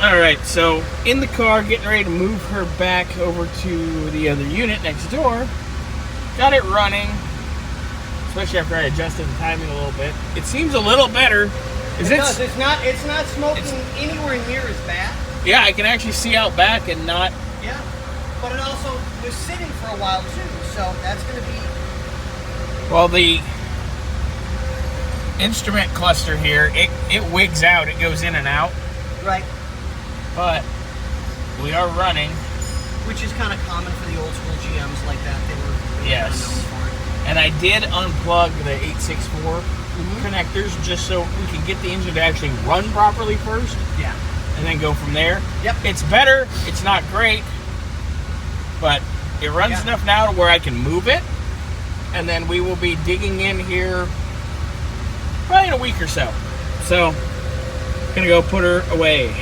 Alright, so in the car, getting ready to move her back over to the other unit next door. Got it running, especially after I adjusted the timing a little bit. It seems a little better. It does. It's not smoking anywhere near as bad. Yeah, I can actually see out back and not... Yeah, but it also was sitting for a while too, so that's going to be... Well, the instrument cluster here, it wigs out. It goes in and out. Right. But we are running. Which is kind of common for the old school GMs like that. They were really known for it. And I did unplug the 864 connectors just so we can get the engine to actually run properly first. Yeah. And then go from there. Yep. It's better. It's not great. But it runs enough now to where I can move it. And then we will be digging in here probably in a week or so. So, gonna go put her away.